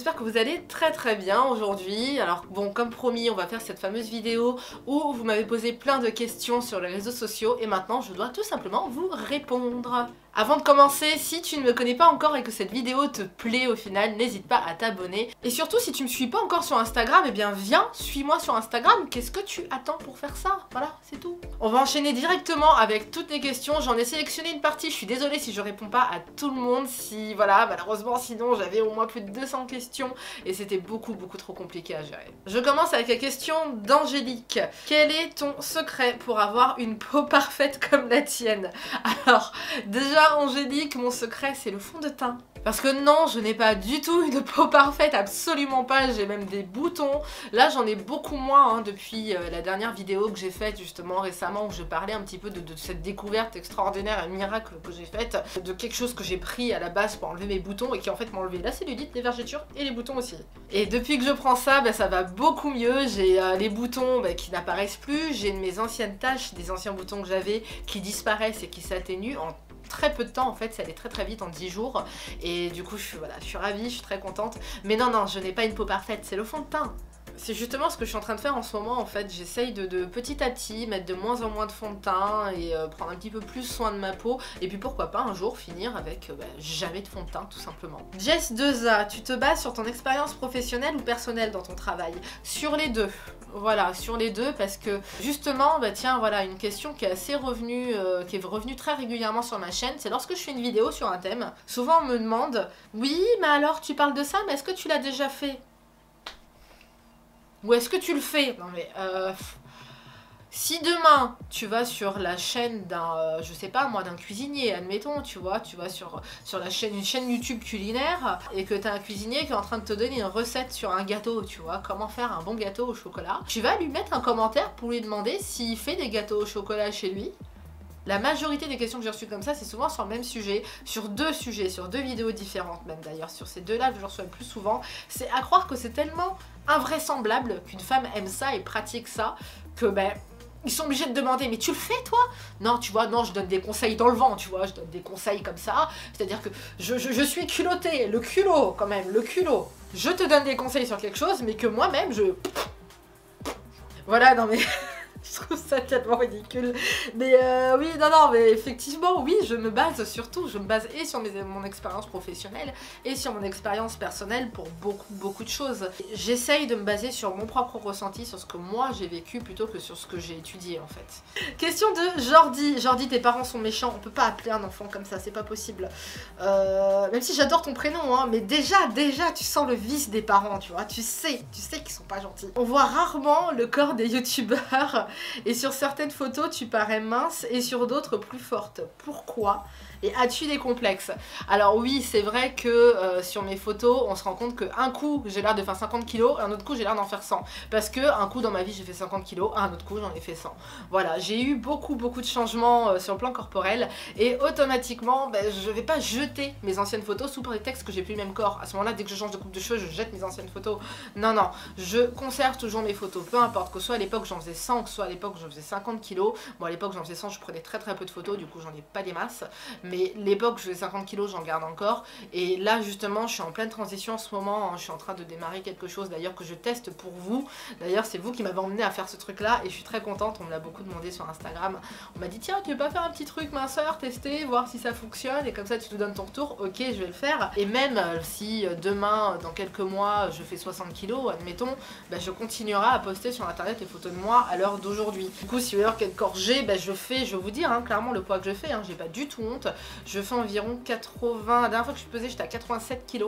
j'espère que vous allez très bien aujourd'hui. Alors bon, comme promis, on va faire cette fameuse vidéo où vous m'avez posé plein de questions sur les réseaux sociaux et maintenant je dois tout simplement vous répondre. Avant de commencer, si tu ne me connais pas encore et que cette vidéo te plaît au final, n'hésite pas à t'abonner. Et surtout, si tu me suis pas encore sur Instagram, eh bien viens, suis-moi sur Instagram. Qu'est-ce que tu attends pour faire ça? Voilà, c'est tout. On va enchaîner directement avec toutes les questions. J'en ai sélectionné une partie, je suis désolée si je réponds pas à tout le monde. Si, voilà, malheureusement, sinon j'avais au moins plus de 200 questions et c'était beaucoup trop compliqué à gérer. Je commence avec la question d'Angélique. Quel est ton secret pour avoir une peau parfaite comme la tienne? Alors, déjà, Angélique, mon secret c'est le fond de teint. Parce que non, je n'ai pas du tout une peau parfaite, absolument pas, j'ai même des boutons. Là j'en ai beaucoup moins depuis la dernière vidéo que j'ai faite justement récemment où je parlais un petit peu de cette découverte extraordinaire et miracle que j'ai faite, de quelque chose que j'ai pris à la base pour enlever mes boutons et qui en fait m'a enlevé la cellulite, les vergetures et les boutons aussi. Et depuis que je prends ça, ça va beaucoup mieux, j'ai les boutons qui n'apparaissent plus, j'ai mes anciennes taches, des anciens boutons que j'avais qui disparaissent et qui s'atténuent en très peu de temps en fait, ça allait très vite en 10 jours et du coup je suis ravie, je suis très contente. Mais non, je n'ai pas une peau parfaite, c'est le fond de teint. C'est justement ce que je suis en train de faire en ce moment en fait, j'essaye de petit à petit mettre de moins en moins de fond de teint et prendre un petit peu plus soin de ma peau et puis pourquoi pas un jour finir avec jamais de fond de teint tout simplement. Jess 2A, tu te bases sur ton expérience professionnelle ou personnelle dans ton travail? Sur les deux. Voilà, sur les deux parce que justement, tiens, voilà une question qui est assez revenue, qui est revenue très régulièrement sur ma chaîne, c'est lorsque je fais une vidéo sur un thème, souvent on me demande « Oui, mais alors tu parles de ça, mais est-ce que tu l'as déjà fait ?» Ou est-ce que tu le fais? Non mais si demain tu vas sur la chaîne d'un, je sais pas moi, d'un cuisinier, admettons, tu vas sur la chaîne, une chaîne YouTube culinaire et que t'as un cuisinier qui est en train de te donner une recette sur un gâteau, tu vois, comment faire un bon gâteau au chocolat, tu vas lui mettre un commentaire pour lui demander s'il fait des gâteaux au chocolat chez lui. La majorité des questions que j'ai reçues comme ça, c'est souvent sur le même sujet, sur deux vidéos différentes même d'ailleurs, sur ces deux-là que je reçois le plus souvent. C'est à croire que c'est tellement invraisemblable qu'une femme aime ça et pratique ça, que ils sont obligés de demander « mais tu le fais toi ?» Non, tu vois, non, je donne des conseils dans le vent, tu vois, je donne des conseils comme ça, c'est-à-dire que je suis culottée, le culot quand même, le culot. Je te donne des conseils sur quelque chose, mais que moi-même, Voilà, non mais... Je trouve ça tellement ridicule. Mais oui, non, mais effectivement, oui, je me base et sur mon expérience professionnelle et sur mon expérience personnelle pour beaucoup de choses. J'essaye de me baser sur mon propre ressenti, sur ce que moi j'ai vécu plutôt que sur ce que j'ai étudié en fait. Question de Jordi. Jordi, tes parents sont méchants, on peut pas appeler un enfant comme ça, c'est pas possible. Même si j'adore ton prénom, hein, mais déjà, tu sens le vice des parents, tu vois, tu sais qu'ils sont pas gentils. On voit rarement le corps des youtubeurs. Et sur certaines photos tu parais mince et sur d'autres plus forte. Pourquoi? Et as-tu des complexes? Alors oui, c'est vrai que sur mes photos, on se rend compte qu'un coup j'ai l'air de faire 50 kg et un autre coup j'ai l'air d'en faire 100. Parce que un coup dans ma vie j'ai fait 50 kg, un autre coup j'en ai fait 100. Voilà, j'ai eu beaucoup de changements sur le plan corporel et automatiquement je vais pas jeter mes anciennes photos sous prétexte que j'ai plus le même corps. À ce moment-là, dès que je change de coupe de cheveux, je jette mes anciennes photos. Non, je conserve toujours mes photos, peu importe, que ce soit à l'époque j'en faisais 100, que ce soit à l'époque je faisais 50 kg. Bon, à l'époque j'en faisais 100, je prenais très peu de photos, du coup j'en ai pas des masses. Mais l'époque je faisais 50 kg, j'en garde encore. Et là justement je suis en pleine transition en ce moment, hein. Je suis en train de démarrer quelque chose d'ailleurs que je teste pour vous. D'ailleurs c'est vous qui m'avez emmené à faire ce truc là et je suis très contente, on me l'a beaucoup demandé sur Instagram. On m'a dit tiens, tu veux pas faire un petit truc minceur, tester, voir si ça fonctionne et comme ça tu te donnes ton retour. Ok, je vais le faire. Et même si demain, dans quelques mois, je fais 60 kg, admettons, je continuerai à poster sur internet les photos de moi à l'heure d'aujourd'hui. Du coup si vous voulez voir quel corps j'ai, je vais vous dire clairement le poids que je fais, j'ai pas du tout honte. Je fais environ 80, la dernière fois que je suis pesée j'étais à 87 kg.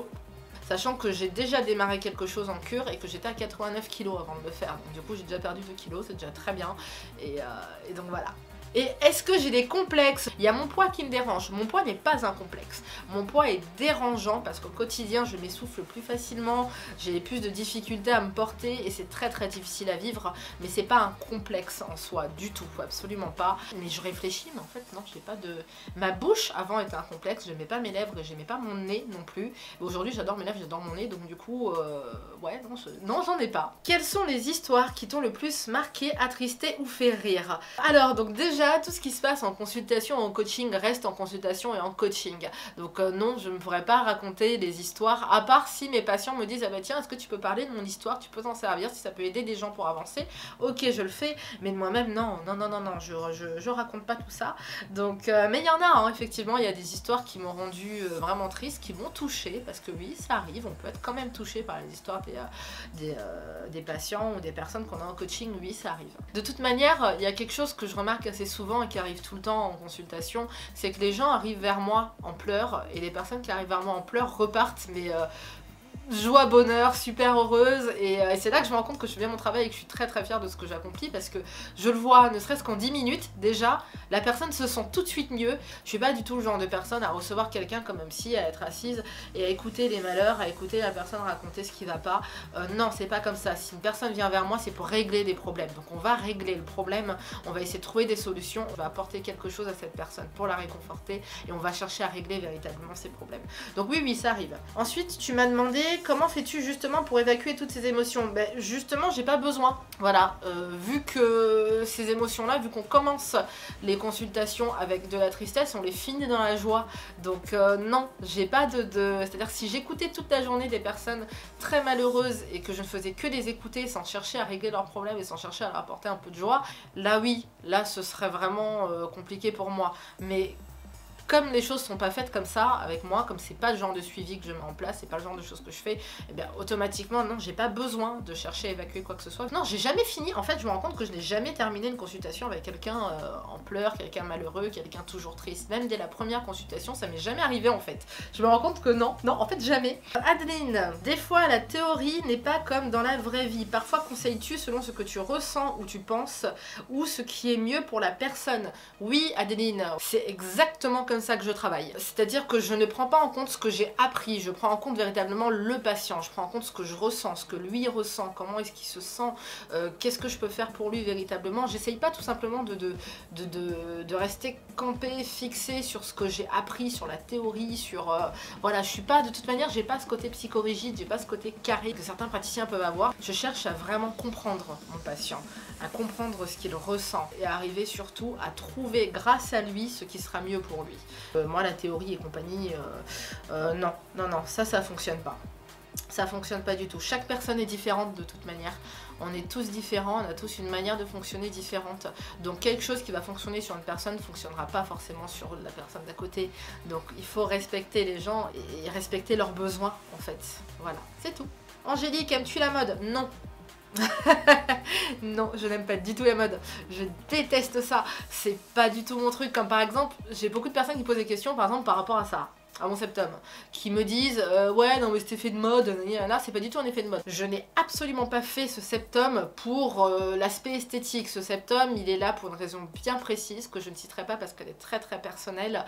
Sachant que j'ai déjà démarré quelque chose en cure et que j'étais à 89 kg avant de le faire. Donc du coup j'ai déjà perdu 2 kg, c'est déjà très bien. Et donc voilà. Et est-ce que j'ai des complexes? Il y a mon poids qui me dérange. Mon poids n'est pas un complexe. Mon poids est dérangeant parce qu'au quotidien, je m'essouffle plus facilement, j'ai plus de difficultés à me porter et c'est très difficile à vivre. Mais c'est pas un complexe en soi du tout, absolument pas. Mais je réfléchis, mais en fait non, j'ai pas de... Ma bouche avant était un complexe, j'aimais pas mes lèvres et j'aimais pas mon nez non plus. Aujourd'hui j'adore mes lèvres, j'adore mon nez, donc du coup, ouais, non j'en ai pas. Quelles sont les histoires qui t'ont le plus marqué, attristé ou fait rire? Alors donc déjà, déjà, tout ce qui se passe en consultation, en coaching, reste en consultation et en coaching. Donc non, je ne pourrais pas raconter des histoires, à part si mes patients me disent « Ah bah tiens, est-ce que tu peux parler de mon histoire, tu peux t'en servir, si ça peut aider des gens pour avancer ?» Ok, je le fais, mais de moi-même, non, je raconte pas tout ça. Donc, mais il y en a, hein, effectivement, il y a des histoires qui m'ont rendu vraiment triste, qui m'ont touchée, parce que oui, ça arrive, on peut être quand même touché par les histoires des patients ou des personnes qu'on a en coaching, oui, ça arrive. De toute manière, il y a quelque chose que je remarque assez souvent et qui arrive tout le temps en consultation, c'est que les gens arrivent vers moi en pleurs, et les personnes qui arrivent vers moi en pleurs repartent, mais joie, bonheur, super heureuse, et c'est là que je me rends compte que je fais bien mon travail et que je suis très très fière de ce que j'accomplis, parce que je le vois, ne serait-ce qu'en 10 minutes, déjà, la personne se sent tout de suite mieux. Je suis pas du tout le genre de personne à recevoir quelqu'un comme un psy, à être assise et à écouter les malheurs, à écouter la personne raconter ce qui va pas. Non, c'est pas comme ça. Si une personne vient vers moi, c'est pour régler des problèmes. Donc on va régler le problème, on va essayer de trouver des solutions, on va apporter quelque chose à cette personne pour la réconforter, et on va chercher à régler véritablement ses problèmes. Donc oui, ça arrive. Ensuite, tu m'as demandé comment fais-tu justement pour évacuer toutes ces émotions? Ben justement, j'ai pas besoin. Voilà, vu que ces émotions-là, vu qu'on commence les consultations avec de la tristesse, on les finit dans la joie. Donc non, j'ai pas c'est-à-dire si j'écoutais toute la journée des personnes très malheureuses et que je ne faisais que les écouter sans chercher à régler leurs problèmes et sans chercher à leur apporter un peu de joie, là oui, là ce serait vraiment compliqué pour moi. Mais comme les choses sont pas faites comme ça avec moi, comme c'est pas le genre de suivi que je mets en place, c'est pas le genre de choses que je fais, et bien automatiquement non, j'ai pas besoin de chercher à évacuer quoi que ce soit. Non, j'ai jamais fini, en fait je me rends compte que je n'ai jamais terminé une consultation avec quelqu'un en pleurs, quelqu'un malheureux, quelqu'un toujours triste. Même dès la première consultation, ça m'est jamais arrivé en fait. Je me rends compte que non, en fait jamais. Adeline, des fois la théorie n'est pas comme dans la vraie vie. Parfois conseilles-tu selon ce que tu ressens ou tu penses, ou ce qui est mieux pour la personne? Oui Adeline, c'est exactement comme ça que je travaille. C'est-à-dire que je ne prends pas en compte ce que j'ai appris, je prends en compte véritablement le patient, je prends en compte ce que je ressens, ce que lui ressent, comment est-ce qu'il se sent, qu'est-ce que je peux faire pour lui véritablement. J'essaye pas tout simplement de rester campé, fixé sur ce que j'ai appris, sur la théorie, sur... voilà, je suis pas, de toute manière, j'ai pas ce côté psychorigide, j'ai pas ce côté carré que certains praticiens peuvent avoir. Je cherche à vraiment comprendre mon patient, à comprendre ce qu'il ressent et à arriver surtout à trouver grâce à lui ce qui sera mieux pour lui. Moi la théorie et compagnie, non, ça fonctionne pas. Ça fonctionne pas du tout. Chaque personne est différente de toute manière. On est tous différents, on a tous une manière de fonctionner différente. Donc quelque chose qui va fonctionner sur une personne ne fonctionnera pas forcément sur la personne d'à côté. Donc il faut respecter les gens et respecter leurs besoins en fait. Voilà, c'est tout. Angélique, aimes-tu la mode? Non. Non, je n'aime pas du tout la mode, je déteste ça, c'est pas du tout mon truc. Comme par exemple, j'ai beaucoup de personnes qui posent des questions par exemple par rapport à ça, à mon septum, qui me disent ouais non mais cet effet de mode, c'est pas du tout un effet de mode. Je n'ai absolument pas fait ce septum pour l'aspect esthétique. Ce septum il est là pour une raison bien précise que je ne citerai pas parce qu'elle est très très personnelle.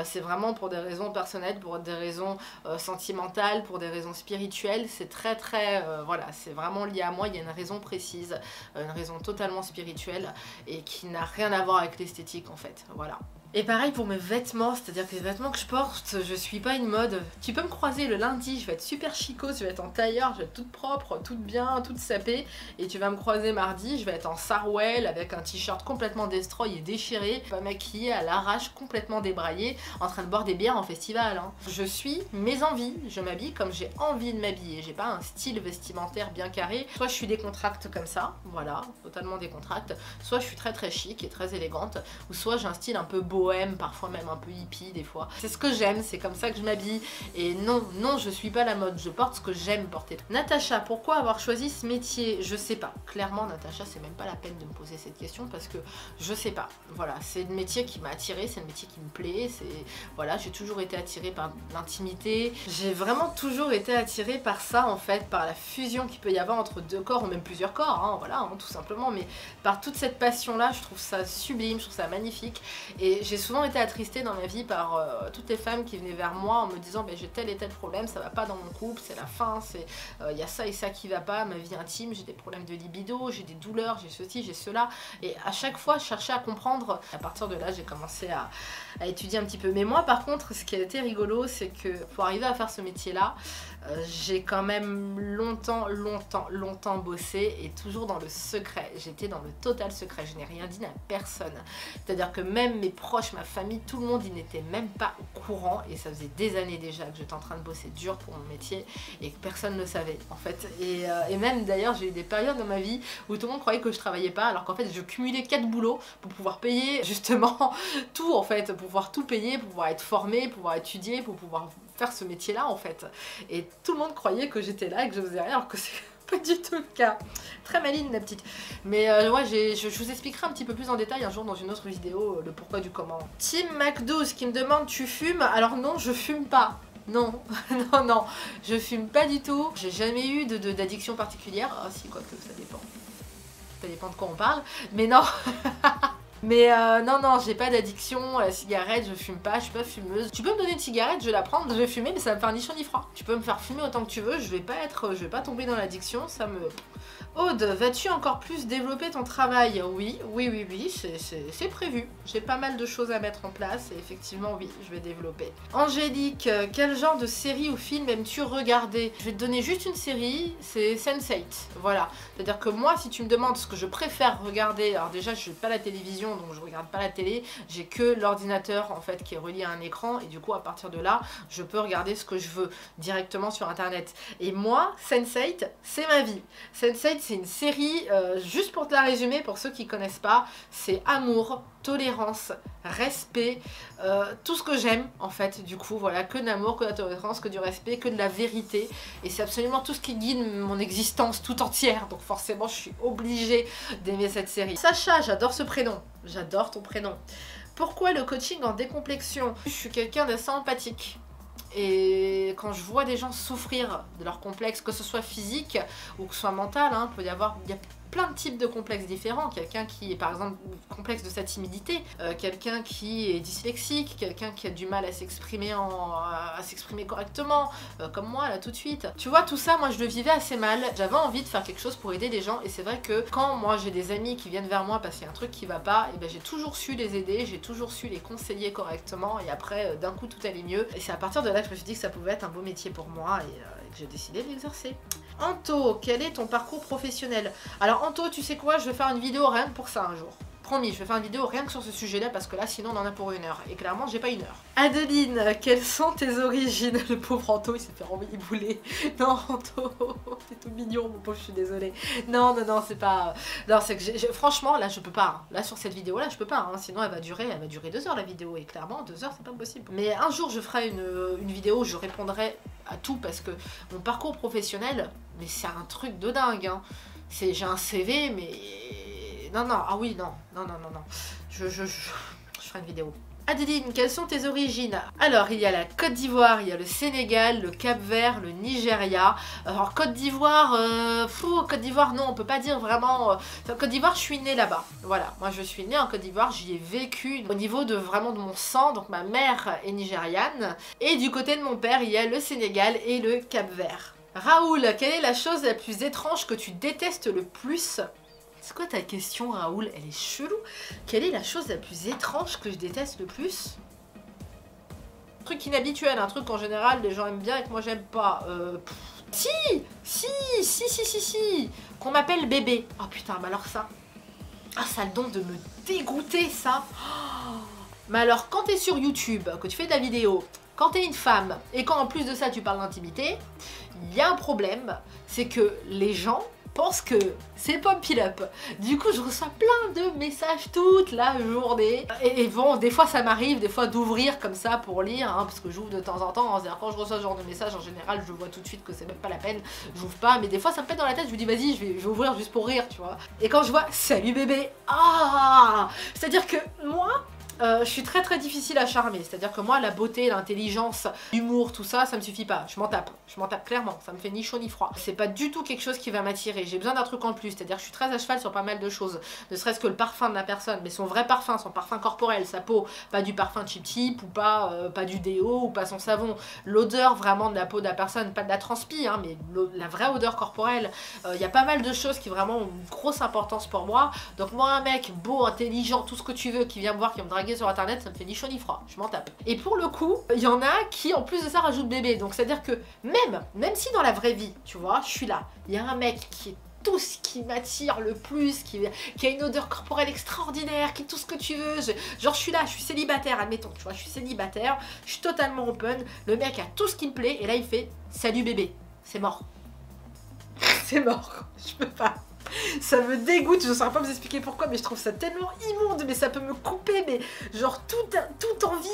C'est vraiment pour des raisons personnelles, pour des raisons sentimentales, pour des raisons spirituelles. C'est très très voilà, c'est vraiment lié à moi. Il y a une raison précise, une raison totalement spirituelle et qui n'a rien à voir avec l'esthétique en fait. Voilà. Et pareil pour mes vêtements, c'est-à-dire que les vêtements que je porte, je suis pas une mode. Tu peux me croiser le lundi, je vais être super chicose, je vais être en tailleur, je vais être toute propre, toute bien, toute sapée. Et tu vas me croiser mardi, je vais être en sarouel avec un t-shirt complètement destroy et déchiré, pas maquillée à l'arrache, complètement débraillée, en train de boire des bières en festival. Hein. Je suis mes envies, je m'habille comme j'ai envie de m'habiller. J'ai pas un style vestimentaire bien carré. Soit je suis décontracte comme ça, voilà, totalement décontracte. Soit je suis très très chic et très élégante, ou soit j'ai un style un peu bohème, parfois même un peu hippie des fois. C'est ce que j'aime, c'est comme ça que je m'habille. Et non, je suis pas la mode, je porte ce que j'aime porter. Natacha, pourquoi avoir choisi ce métier? Je sais pas. Clairement, Natacha, c'est même pas la peine de me poser cette question parce que je sais pas. Voilà, c'est le métier qui m'a attirée, c'est le métier qui me plaît. Voilà, j'ai toujours été attirée par l'intimité. J'ai vraiment toujours été attirée par ça en fait, par la fusion qu'il peut y avoir entre deux corps ou même plusieurs corps, hein, voilà, hein, tout simplement. Mais par toute cette passion-là, je trouve ça sublime, je trouve ça magnifique. Et j'ai souvent été attristée dans ma vie par toutes les femmes qui venaient vers moi en me disant bah, j'ai tel et tel problème, ça va pas dans mon couple, c'est la fin, il y a ça et ça qui va pas, ma vie intime, j'ai des problèmes de libido, j'ai des douleurs, j'ai ceci, j'ai cela. Et à chaque fois, je cherchais à comprendre. À partir de là, j'ai commencé à étudier un petit peu. Mais moi, par contre, ce qui a été rigolo, c'est que pour arriver à faire ce métier-là, j'ai quand même longtemps bossé et toujours dans le secret. J'étais dans le total secret, je n'ai rien dit à personne. C'est-à-dire que même mes proches, ma famille, tout le monde, ils n'étaient même pas au courant et ça faisait des années déjà que j'étais en train de bosser dur pour mon métier et que personne ne le savait en fait. Et même d'ailleurs, j'ai eu des périodes dans ma vie où tout le monde croyait que je travaillais pas alors qu'en fait, je cumulais 4 boulots pour pouvoir payer justement tout en fait, pour pouvoir tout payer, pour pouvoir être formée, pour pouvoir étudier, pour pouvoir faire ce métier-là en fait. Et tout le monde croyait que j'étais là et que je faisais rien alors que c'est pas du tout le cas. Très maligne la petite. Mais ouais, je vous expliquerai un petit peu plus en détail un jour dans une autre vidéo le pourquoi du comment. Team Mac12 qui me demande tu fumes? Alors non, je fume pas. Non, non, je fume pas du tout. J'ai jamais eu d'addiction particulière. Ah si, quoique ça dépend. Ça dépend de quoi on parle. Mais non. Mais non, j'ai pas d'addiction à la cigarette, je fume pas, je suis pas fumeuse. Tu peux me donner une cigarette, je vais la prendre, je vais fumer, mais ça va me faire ni chaud ni froid. Tu peux me faire fumer autant que tu veux, je vais pas tomber dans l'addiction, ça me... Aude, vas-tu encore plus développer ton travail? Oui, c'est prévu. J'ai pas mal de choses à mettre en place et effectivement, oui, je vais développer. Angélique, quel genre de série ou film aimes-tu regarder? Je vais te donner juste une série, c'est Sense8. Voilà. C'est-à-dire que moi, si tu me demandes ce que je préfère regarder, alors déjà, je n'ai pas la télévision, donc je regarde pas la télé, j'ai que l'ordinateur en fait qui est relié à un écran et du coup, à partir de là, je peux regarder ce que je veux directement sur internet. Et moi, Sense8, c'est ma vie. Sense8, c'est une série, juste pour te la résumer, pour ceux qui connaissent pas, c'est amour, tolérance, respect, tout ce que j'aime en fait, du coup voilà, que de l'amour, que de la tolérance, que du respect, que de la vérité, et c'est absolument tout ce qui guide mon existence tout entière, donc forcément je suis obligée d'aimer cette série. Sacha, j'adore ce prénom, j'adore ton prénom. Pourquoi le coaching en décomplexion? Je suis quelqu'un d'assez empathique. Et quand je vois des gens souffrir de leur complexe, que ce soit physique ou que ce soit mental, hein, il y a plein de types de complexes différents. Quelqu'un qui est par exemple complexe de sa timidité, quelqu'un qui est dyslexique, quelqu'un qui a du mal à s'exprimer correctement, comme moi là tout de suite. Tu vois, tout ça, moi je le vivais assez mal. J'avais envie de faire quelque chose pour aider les gens et c'est vrai que quand moi j'ai des amis qui viennent vers moi parce qu'il y a un truc qui va pas, et ben j'ai toujours su les aider, j'ai toujours su les conseiller correctement et après d'un coup tout allait mieux. Et c'est à partir de là que je me suis dit que ça pouvait être un beau métier pour moi et que j'ai décidé de l'exercer. Anto, quel est ton parcours professionnel? Alors Anto, tu sais quoi, je vais faire une vidéo rien que pour ça un jour. Promis, je vais faire une vidéo rien que sur ce sujet-là parce que là, sinon, on en a pour 1 heure. Et clairement, j'ai pas 1 heure. Adeline, quelles sont tes origines? Le pauvre Anto, il s'est fait renvoyer bouler. Non, Anto, c'est tout mignon, mon pauvre, je suis désolée. Non, c'est pas... Non, c'est que franchement, là, je peux pas. Hein. Là, sur cette vidéo-là, je peux pas. Hein. Sinon, elle va durer 2 heures, la vidéo. Et clairement, 2 heures, c'est pas possible. Mais un jour, je ferai une vidéo où je répondrai à tout parce que mon parcours professionnel, mais c'est un truc de dingue. Hein. J'ai un CV, mais... Non, ah oui, non. Je ferai une vidéo. Adeline, quelles sont tes origines? Alors, il y a la Côte d'Ivoire, il y a le Sénégal, le Cap-Vert, le Nigeria. Alors, Côte d'Ivoire, Côte d'Ivoire, non, on peut pas dire vraiment... Côte d'Ivoire, je suis née là-bas. Voilà, moi je suis née en Côte d'Ivoire, j'y ai vécu au niveau de vraiment de mon sang. Donc, ma mère est nigériane. Et du côté de mon père, il y a le Sénégal et le Cap-Vert. Raoul, quelle est la chose la plus étrange que tu détestes le plus? C'est quoi ta question, Raoul? Elle est chelou. Quelle est la chose la plus étrange que je déteste le plus? Un truc inhabituel, un truc qu'en général les gens aiment bien et que moi j'aime pas. Si, qu'on m'appelle bébé. Oh putain, mais alors ça. Ah, ça a le don de me dégoûter, ça. Oh. Mais alors, quand t'es sur YouTube, que tu fais de la vidéo, quand t'es une femme, et quand en plus de ça tu parles d'intimité, il y a un problème, c'est que les gens pense que c'est pas pile-up. Du coup, je reçois plein de messages toute la journée. Et bon, des fois, ça m'arrive, des fois, d'ouvrir comme ça pour lire, hein, parce que j'ouvre de temps en temps. C'est-à-dire, quand je reçois ce genre de message, en général, je vois tout de suite que c'est même pas la peine. J'ouvre pas, mais des fois, ça me pète dans la tête. Je me dis, vas-y, je vais ouvrir juste pour rire, tu vois. Et quand je vois, salut bébé, ah! C'est-à-dire que moi, Je suis très très difficile à charmer, c'est-à-dire que moi la beauté, l'intelligence, l'humour, tout ça, ça me suffit pas, je m'en tape clairement, ça me fait ni chaud ni froid. C'est pas du tout quelque chose qui va m'attirer, j'ai besoin d'un truc en plus, c'est-à-dire que je suis très à cheval sur pas mal de choses, ne serait-ce que le parfum de la personne, mais son vrai parfum, son parfum corporel, sa peau, pas du parfum cheap ou pas du déo ou pas son savon, l'odeur vraiment de la peau de la personne, pas de la transpi, hein, mais la vraie odeur corporelle, y a pas mal de choses qui vraiment ont une grosse importance pour moi, donc moi un mec beau, intelligent, tout ce que tu veux, qui vient me voir, qui va me draguer sur internet, ça me fait ni chaud ni froid, je m'en tape. Et pour le coup, il y en a qui en plus de ça rajoutent bébé, donc c'est à dire que même si dans la vraie vie, tu vois, je suis là, il y a un mec qui est tout ce qui m'attire le plus, qui a une odeur corporelle extraordinaire, qui est tout ce que tu veux, genre je suis là, je suis célibataire, admettons, tu vois, je suis célibataire, je suis totalement open, le mec a tout ce qui me plaît, et là il fait salut bébé, c'est mort. C'est mort, je peux pas. Ça me dégoûte, je ne saurais pas vous expliquer pourquoi, mais je trouve ça tellement immonde, mais ça peut me couper, mais genre toute envie,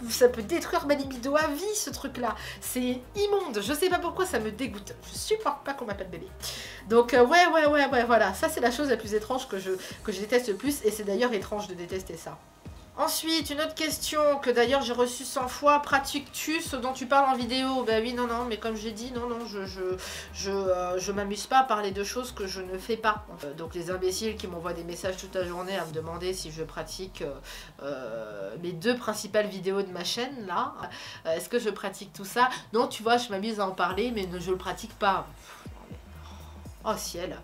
ça peut détruire ma libido à vie, ce truc-là. C'est immonde, je sais pas pourquoi, ça me dégoûte. Je supporte pas qu'on m'appelle bébé. Donc ouais, voilà, ça c'est la chose la plus étrange que je déteste le plus, et c'est d'ailleurs étrange de détester ça. Ensuite, une autre question que d'ailleurs j'ai reçue 100 fois, pratiques-tu ce dont tu parles en vidéo? Bah oui, non, mais comme j'ai dit, non, je m'amuse pas à parler de choses que je ne fais pas. Donc les imbéciles qui m'envoient des messages toute la journée à me demander si je pratique mes 2 principales vidéos de ma chaîne, là, est-ce que je pratique tout ça? Non, tu vois, je m'amuse à en parler, mais je le pratique pas. Oh ciel,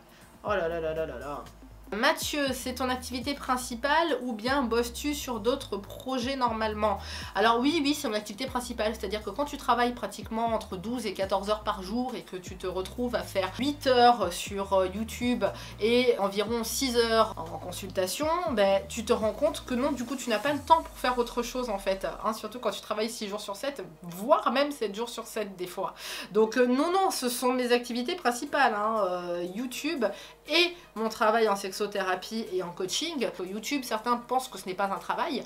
oh là là là là là là. Mathieu, c'est ton activité principale ou bien bosses-tu sur d'autres projets normalement? Alors oui, c'est mon activité principale, c'est-à-dire que quand tu travailles pratiquement entre 12 et 14 heures par jour et que tu te retrouves à faire 8 heures sur YouTube et environ 6 heures en consultation, ben, tu te rends compte que non, du coup tu n'as pas le temps pour faire autre chose en fait, hein, surtout quand tu travailles 6 jours sur 7, voire même 7 jours sur 7 des fois. Donc non, ce sont mes activités principales, hein, YouTube et mon travail en sexothérapie et en coaching. YouTube, certains pensent que ce n'est pas un travail.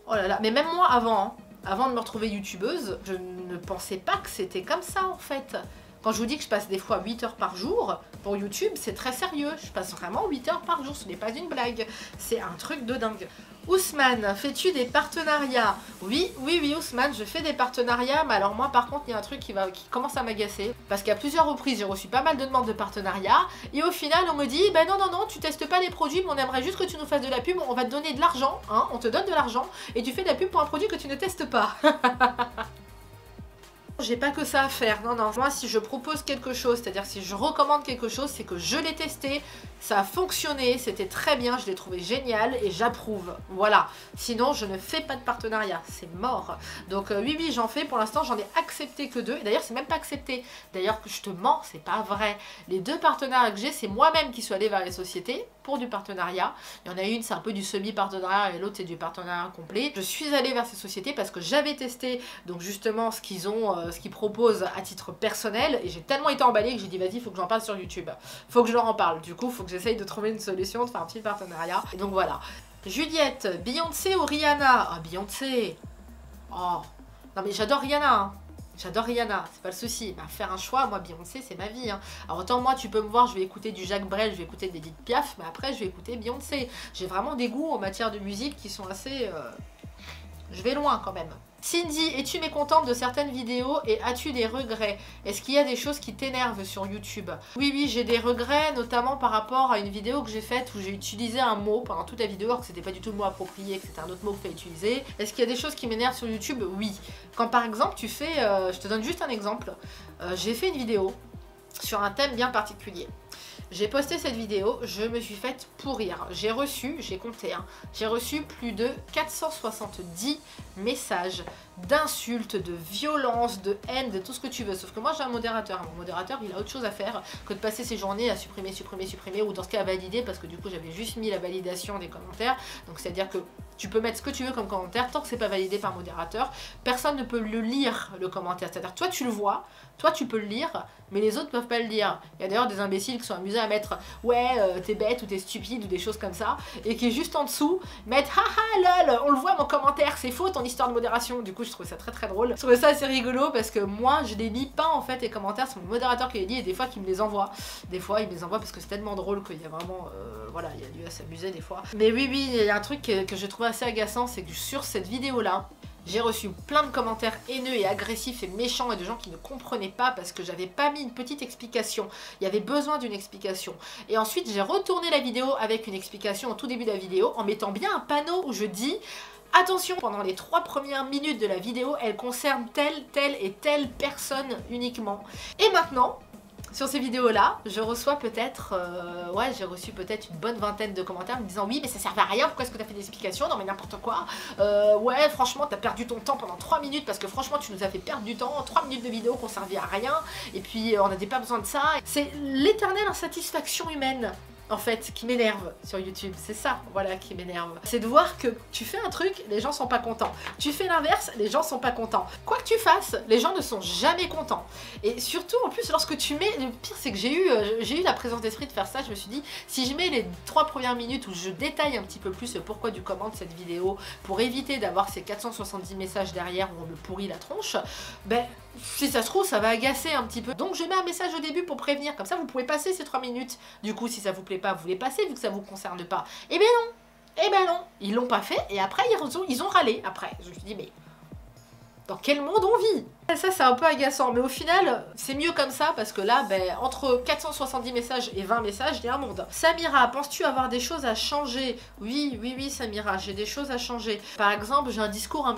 Oh là là, mais même moi avant de me retrouver youtubeuse, je ne pensais pas que c'était comme ça en fait. Quand je vous dis que je passe des fois 8 heures par jour, pour YouTube, c'est très sérieux. Je passe vraiment 8 heures par jour, ce n'est pas une blague. C'est un truc de dingue. Ousmane, fais-tu des partenariats? Oui, Ousmane, je fais des partenariats, mais alors moi par contre, il y a un truc qui commence à m'agacer. Parce qu'à plusieurs reprises, j'ai reçu pas mal de demandes de partenariat, et au final, on me dit, ben non, tu testes pas les produits, mais on aimerait juste que tu nous fasses de la pub, on va te donner de l'argent, hein, on te donne de l'argent, et tu fais de la pub pour un produit que tu ne testes pas. J'ai pas que ça à faire, non, moi si je propose quelque chose, c'est-à-dire si je recommande quelque chose, c'est que je l'ai testé, ça a fonctionné, c'était très bien, je l'ai trouvé génial et j'approuve, voilà. Sinon je ne fais pas de partenariat, c'est mort. Donc oui, j'en fais, pour l'instant j'en ai accepté que 2, et d'ailleurs c'est même pas accepté, d'ailleurs que je te mens, c'est pas vrai. Les 2 partenariats que j'ai, c'est moi-même qui suis allée vers les sociétés pour du partenariat. Il y en a une, c'est un peu du semi-partenariat et l'autre c'est du partenariat complet. Je suis allée vers ces sociétés parce que j'avais testé donc justement ce qu'ils ont, ce qu'ils proposent à titre personnel, et j'ai tellement été emballée que j'ai dit vas-y, il faut que j'en parle sur YouTube. Faut que je leur en parle. Du coup, il faut que j'essaye de trouver une solution, de faire un petit partenariat. Et donc voilà. Juliette, Beyoncé ou Rihanna? Ah, Beyoncé. Oh. Non mais j'adore Rihanna, hein. J'adore Rihanna, c'est pas le souci. Bah, faire un choix, moi Beyoncé c'est ma vie, hein. Alors autant moi tu peux me voir, je vais écouter du Jacques Brel, je vais écouter d'Edith Piaf, mais après je vais écouter Beyoncé. J'ai vraiment des goûts en matière de musique qui sont assez... Je vais loin quand même. Cindy, es-tu mécontente de certaines vidéos et as-tu des regrets? Est-ce qu'il y a des choses qui t'énervent sur YouTube? Oui, j'ai des regrets, notamment par rapport à une vidéo que j'ai faite où j'ai utilisé un mot pendant toute la vidéo alors que c'était pas du tout le mot approprié, que c'était un autre mot qu'il fallait utiliser. Est-ce qu'il y a des choses qui m'énervent sur YouTube? Oui. Quand par exemple tu fais, je te donne juste un exemple, j'ai fait une vidéo sur un thème bien particulier. J'ai posté cette vidéo, je me suis faite pourrir. J'ai reçu, j'ai compté, hein, j'ai reçu plus de 470 messages d'insultes, de violences, de haine, de tout ce que tu veux. Sauf que moi j'ai un modérateur. Mon modérateur il a autre chose à faire que de passer ses journées à supprimer, ou dans ce cas à valider, parce que du coup j'avais juste mis la validation des commentaires. Donc c'est à dire que tu peux mettre ce que tu veux comme commentaire, tant que c'est pas validé par modérateur, personne ne peut le lire le commentaire. C'est-à-dire toi tu le vois, toi tu peux le lire, mais les autres peuvent pas le lire. Il y a d'ailleurs des imbéciles qui sont amusés à mettre ouais t'es bête ou t'es stupide ou des choses comme ça, et qui juste en dessous mettent haha lol, on le voit mon commentaire, c'est faux ton histoire de modération. Du coup je trouvais ça très drôle. Je trouvais ça assez rigolo parce que moi je les lis pas en fait les commentaires, c'est mon modérateur qui les lit, et des fois qui me les envoie. Des fois il me les envoie parce que c'est tellement drôle qu'il y a vraiment voilà, il y a lieu à s'amuser des fois. Mais oui, il y a un truc que je trouve assez agaçant, c'est que sur cette vidéo-là, j'ai reçu plein de commentaires haineux et agressifs et méchants et de gens qui ne comprenaient pas parce que j'avais pas mis une petite explication. Il y avait besoin d'une explication. Et ensuite, j'ai retourné la vidéo avec une explication au tout début de la vidéo en mettant bien un panneau où je dis attention, pendant les 3 premières minutes de la vidéo, elle concerne telle, telle et telle personne uniquement. Et maintenant, sur ces vidéos-là, je reçois peut-être, ouais, j'ai reçu peut-être une bonne vingtaine de commentaires me disant oui, mais ça servait à rien, pourquoi est-ce que t'as fait des explications? Non mais n'importe quoi. Ouais, franchement, t'as perdu ton temps pendant 3 minutes parce que franchement, tu nous as fait perdre du temps. 3 minutes de vidéo qu'on servait à rien. Et puis, on n'avait pas besoin de ça. C'est l'éternelle insatisfaction humaine, en fait, qui m'énerve sur YouTube. C'est ça, voilà, qui m'énerve. C'est de voir que tu fais un truc, les gens sont pas contents. Tu fais l'inverse, les gens sont pas contents. Quoi que tu fasses, les gens ne sont jamais contents. Et surtout, en plus, lorsque tu mets... Le pire, c'est que j'ai eu la présence d'esprit de faire ça. Je me suis dit, si je mets les 3 premières minutes où je détaille un petit peu plus le pourquoi du comment de cette vidéo, pour éviter d'avoir ces 470 messages derrière où on me pourrit la tronche, ben... si ça se trouve, ça va agacer un petit peu. Donc je mets un message au début pour prévenir. Comme ça, vous pouvez passer ces 3 minutes. Du coup, si ça vous plaît pas, vous les passez vu que ça vous concerne pas. Eh ben non. Eh ben non. Ils l'ont pas fait et après, ils ont râlé. Après, je me suis dit, mais dans quel monde on vit? Ça, c'est un peu agaçant. Mais au final, c'est mieux comme ça parce que là, ben, entre 470 messages et 20 messages, il y a un monde. Samira, penses-tu avoir des choses à changer? Oui, oui, oui, Samira, j'ai des choses à changer. Par exemple, j'ai un discours un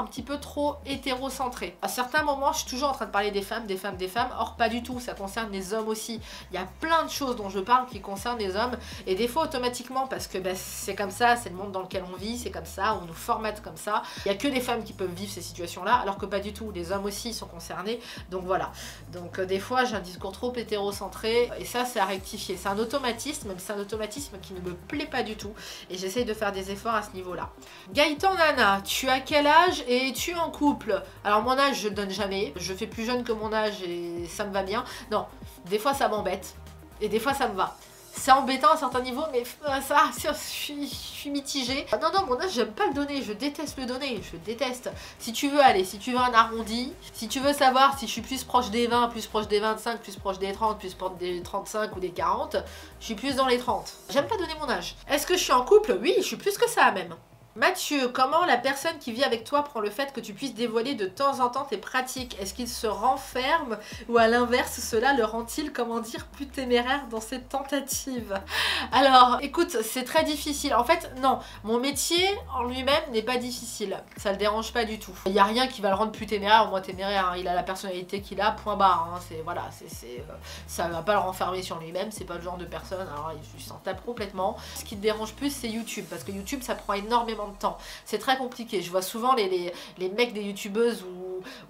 petit peu trop hétérocentré. À certains moments, je suis toujours en train de parler des femmes, des femmes, des femmes. Or, pas du tout. Ça concerne les hommes aussi. Il y a plein de choses dont je parle qui concernent les hommes. Et des fois, automatiquement, parce que ben, c'est comme ça, c'est le monde dans lequel on vit, c'est comme ça, on nous formate comme ça. Il n'y a que des femmes qui peuvent vivre ces situations-là, alors que pas du tout. Les hommes aussi sont concernés, donc voilà. Donc des fois j'ai un discours trop hétérocentré et ça c'est à rectifier. C'est un automatisme, mais c'est un automatisme qui ne me plaît pas du tout et j'essaye de faire des efforts à ce niveau-là. Gaëtan Nana, tu as quel âge et es-tu en couple? Alors mon âge je ne donne jamais, je fais plus jeune que mon âge et ça me va bien. Non, des fois ça m'embête et des fois ça me va. C'est embêtant à certains niveaux, mais ça, je suis mitigée. Non, non, mon âge, j'aime pas le donner. Je déteste le donner. Je déteste. Si tu veux, allez, si tu veux un arrondi, si tu veux savoir si je suis plus proche des 20, plus proche des 25, plus proche des 30, plus proche des 35 ou des 40, je suis plus dans les 30. J'aime pas donner mon âge. Est-ce que je suis en couple? Oui, je suis plus que ça même. Mathieu, comment la personne qui vit avec toi prend le fait que tu puisses dévoiler de temps en temps tes pratiques? Est-ce qu'il se renferme ou à l'inverse cela le rend-il, comment dire, plus téméraire dans ses tentatives? Alors, écoute, c'est très difficile. En fait, non, mon métier en lui-même n'est pas difficile. Ça le dérange pas du tout. Il n'y a rien qui va le rendre plus téméraire ou moins téméraire. Hein. Il a la personnalité qu'il a, point barre. Hein. Voilà, ça va pas le renfermer sur lui-même. C'est pas le genre de personne. Alors, il s'en tape complètement. Ce qui te dérange plus, c'est YouTube. Parce que YouTube, ça prend énormément de temps. C'est très compliqué. Je vois souvent les mecs des youtubeuses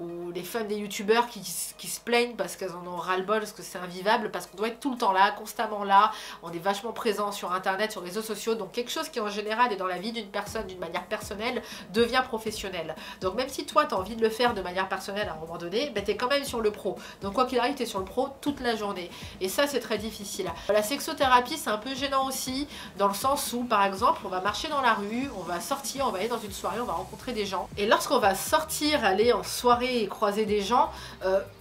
ou les femmes des youtubeurs qui se plaignent parce qu'elles en ont ras-le-bol, parce que c'est invivable, parce qu'on doit être tout le temps là, constamment là. On est vachement présent sur internet, sur les réseaux sociaux. Donc quelque chose qui en général est dans la vie d'une personne d'une manière personnelle devient professionnel. Donc même si toi tu as envie de le faire de manière personnelle à un moment donné, ben, tu es quand même sur le pro. Donc quoi qu'il arrive, tu es sur le pro toute la journée. Et ça c'est très difficile. La sexothérapie c'est un peu gênant aussi, dans le sens où par exemple on va marcher dans la rue, on va sortir, on va aller dans une soirée, on va rencontrer des gens. Et lorsqu'on va sortir, aller en soirée et croiser des gens,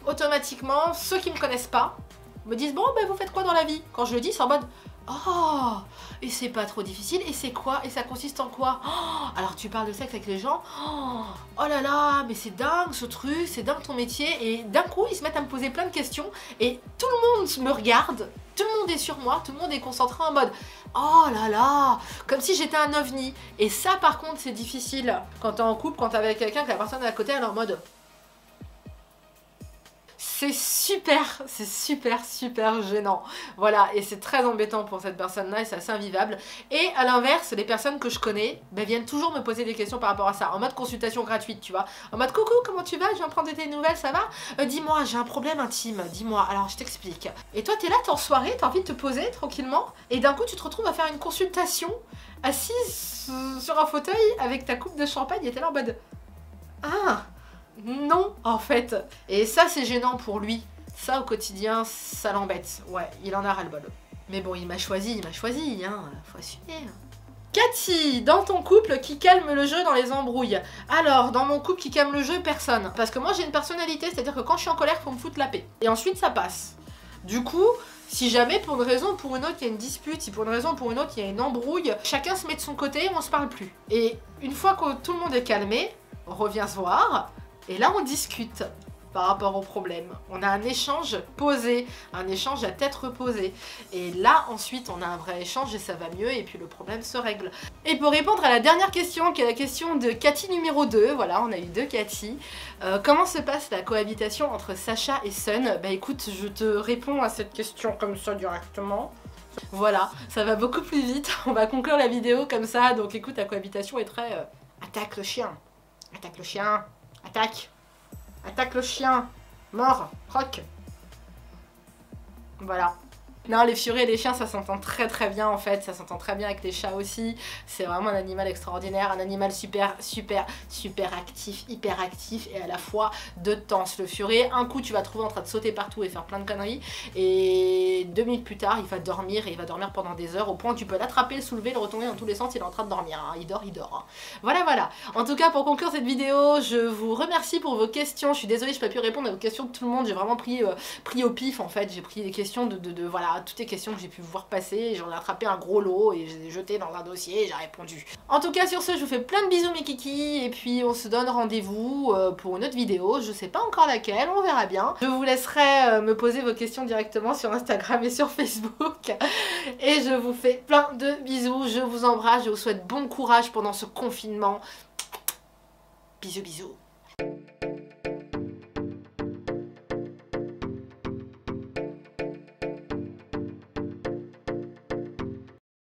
automatiquement, ceux qui me connaissent pas me disent bon ben vous faites quoi dans la vie? Quand je le dis c'est en mode oh, et c'est pas trop difficile, et c'est quoi? Et ça consiste en quoi? Oh, alors tu parles de sexe avec les gens? Oh là là, mais c'est dingue ce truc, c'est dingue ton métier. Et d'un coup ils se mettent à me poser plein de questions et tout le monde me regarde, tout le monde est sur moi, tout le monde est concentré en mode oh là là, comme si j'étais un ovni. Et ça par contre c'est difficile quand t'es en couple, quand t'es avec quelqu'un, que la personne à côté elle est en mode c'est super gênant. Voilà, et c'est très embêtant pour cette personne-là et c'est assez invivable. Et à l'inverse, les personnes que je connais ben, viennent toujours me poser des questions par rapport à ça, en mode consultation gratuite, tu vois. En mode coucou, comment tu vas? Je viens prendre tes nouvelles, ça va? Dis-moi, j'ai un problème intime, dis-moi. Alors je t'explique. Et toi, t'es là, t'es en soirée, t'as envie de te poser tranquillement, et d'un coup, tu te retrouves à faire une consultation assise sur un fauteuil avec ta coupe de champagne et t'es là en mode ah non, en fait. Et ça, c'est gênant pour lui. Ça, au quotidien, ça l'embête. Ouais, il en a ras-le-bol. Mais bon, il m'a choisi, hein. Faut assumer. Cathy, dans ton couple, qui calme le jeu dans les embrouilles? Alors, dans mon couple qui calme le jeu, personne. Parce que moi, j'ai une personnalité, c'est-à-dire que quand je suis en colère, faut me foutre la paix. Et ensuite, ça passe. Du coup, Si jamais pour une raison ou pour une autre il y a une dispute, si pour une raison ou pour une autre il y a une embrouille, chacun se met de son côté et on se parle plus. Et une fois que tout le monde est calmé, on revient se voir et là on discute par rapport au problème. On a un échange posé, un échange à tête reposée. Et là ensuite on a un vrai échange et ça va mieux et puis le problème se règle. Et pour répondre à la dernière question, qui est la question de Cathy numéro 2, voilà on a eu 2 Cathy. Comment se passe la cohabitation entre Sacha et Sun? Bah écoute, je te réponds à cette question comme ça directement. Voilà, ça va beaucoup plus vite, on va conclure la vidéo comme ça, donc écoute, la cohabitation est très... attaque le chien, attaque le chien, attaque, attaque le chien, mort, croque. Voilà. Non, les furies et les chiens, ça s'entend très très bien en fait, ça s'entend très bien avec les chats aussi. C'est vraiment un animal extraordinaire, un animal super actif, hyper actif et à la fois de tense. Le furet, un coup tu vas trouver en train de sauter partout et faire plein de conneries et 2 minutes plus tard il va dormir et il va dormir pendant des heures au point que tu peux l'attraper, le soulever, le retourner dans tous les sens, il est en train de dormir, hein. Il dort. Hein. Voilà. En tout cas pour conclure cette vidéo, je vous remercie pour vos questions. Je suis désolée, je n'ai pas pu répondre à vos questions de tout le monde, j'ai vraiment pris au pif en fait, j'ai pris des questions de voilà, toutes les questions que j'ai pu voir passer, j'en ai attrapé un gros lot et je les ai jetées dans un dossier et j'ai répondu. En tout cas sur ce, je vous fais plein de bisous mes kikis et puis on se donne rendez-vous pour une autre vidéo, je sais pas encore laquelle, on verra bien. Je vous laisserai me poser vos questions directement sur Instagram et sur Facebook et je vous fais plein de bisous, je vous embrasse, je vous souhaite bon courage pendant ce confinement. Bisous.